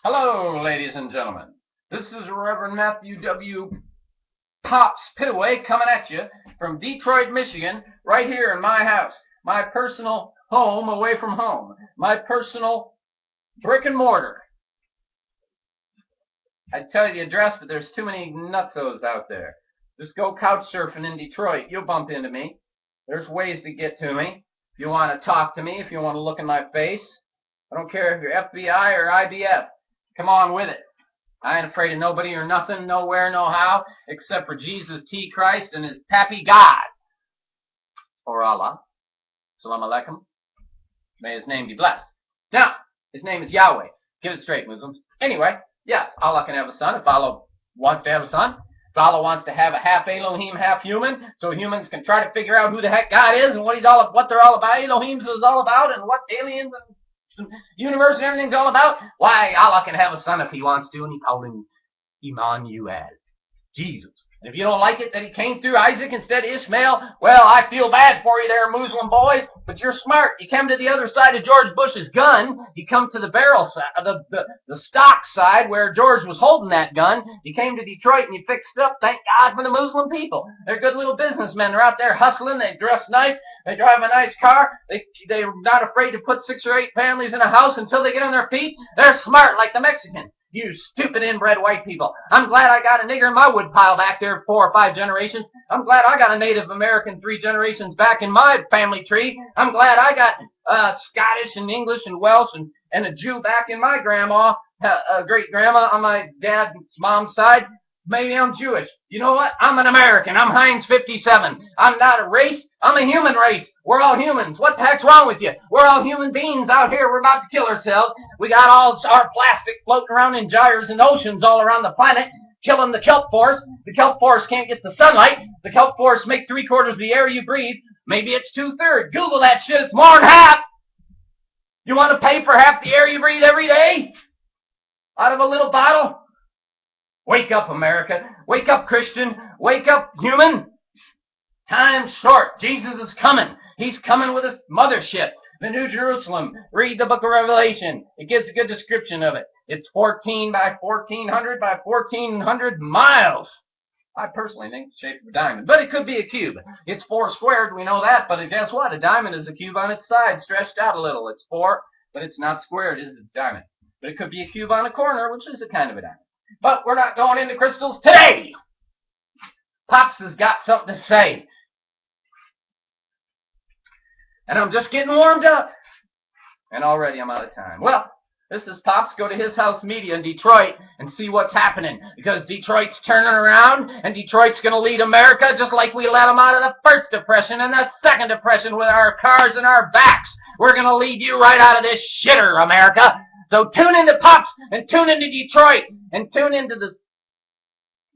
Hello, ladies and gentlemen. This is Reverend Matthew W. Pops Pitaway coming at you from Detroit, Michigan, right here in my house, my personal home away from home, my personal brick and mortar. I'd tell you the address, but there's too many nutsos out there. Just go couch surfing in Detroit. You'll bump into me. There's ways to get to me. If you want to talk to me, if you want to look in my face, I don't care if you're FBI or IBF. Come on with it. I ain't afraid of nobody or nothing, nowhere, no how, except for Jesus T. Christ and his pappy God. Or Allah. Salam alaikum. May his name be blessed. Now, his name is Yahweh. Give it straight, Muslims. Anyway, yes, Allah can have a son if Allah wants to have a son. If Allah wants to have a half Elohim, half human, so humans can try to figure out who the heck God is and what they're all about, Elohims is all about, and what aliens and universe and everything's all about. Why, Allah can have a son if he wants to, and he called him Emmanuel, Jesus. And if you don't like it that he came through Isaac instead of Ishmael, well, I feel bad for you there, Muslim boys, but you're smart. You came to the other side of George Bush's gun. You come to the barrel side, the stock side where George was holding that gun. You came to Detroit and you fixed it up. Thank God for the Muslim people. They're good little businessmen. They're out there hustling. They dress nice. They drive a nice car. They're not afraid to put 6 or 8 families in a house until they get on their feet. They're smart like the Mexicans. You stupid inbred white people. I'm glad I got a nigger in my woodpile back there 4 or 5 generations. I'm glad I got a Native American 3 generations back in my family tree. I'm glad I got Scottish and English and Welsh and a Jew back in my grandma, great-grandma on my dad's mom's side. Maybe I'm Jewish. You know what? I'm an American. I'm Heinz 57. I'm not a race. I'm a human race. We're all humans. What the heck's wrong with you? We're all human beings out here. We're about to kill ourselves. We got all our plastic floating around in gyres and oceans all around the planet, killing the kelp forest. The kelp forest can't get the sunlight. The kelp forest make 3/4 of the air you breathe. Maybe it's 2/3. Google that shit. It's more than half. You want to pay for half the air you breathe every day? Out of a little bottle? Wake up, America. Wake up, Christian. Wake up, human. Time's short. Jesus is coming. He's coming with his mothership, the New Jerusalem. Read the book of Revelation. It gives a good description of it. It's 14 by 1400 by 1400 miles. I personally think it's shaped of a diamond, but it could be a cube. It's 4 squared, we know that, but guess what? A diamond is a cube on its side, stretched out a little. It's 4, but it's not squared, it's a diamond. But it could be a cube on a corner, which is a kind of a diamond. But we're not going into crystals today. Pops has got something to say. And I'm just getting warmed up. And already I'm out of time. Well, this is Pops. Go to his house media in Detroit and see what's happening. Because Detroit's turning around, and Detroit's going to lead America just like we let them out of the first depression and the second depression with our cars and our backs. We're going to lead you right out of this shitter, America. So tune into Pops and tune into Detroit and tune into the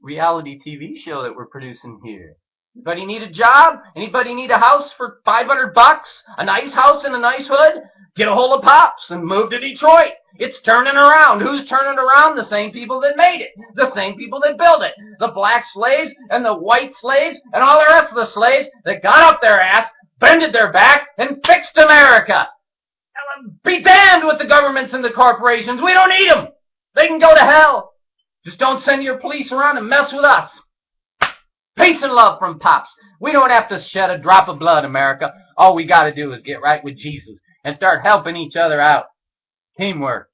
reality TV show that we're producing here. Anybody need a job? Anybody need a house for $500? A nice house in a nice hood? Get a hold of Pops and move to Detroit. It's turning around. Who's turning around? The same people that made it. The same people that built it. The black slaves and the white slaves and all the rest of the slaves that got up their ass, bended their back, and fixed America. Be damned with the governments and the corporations. We don't need them. They can go to hell. Just don't send your police around and mess with us. Peace and love from Pops. We don't have to shed a drop of blood, America. All we got to do is get right with Jesus and start helping each other out. Teamwork.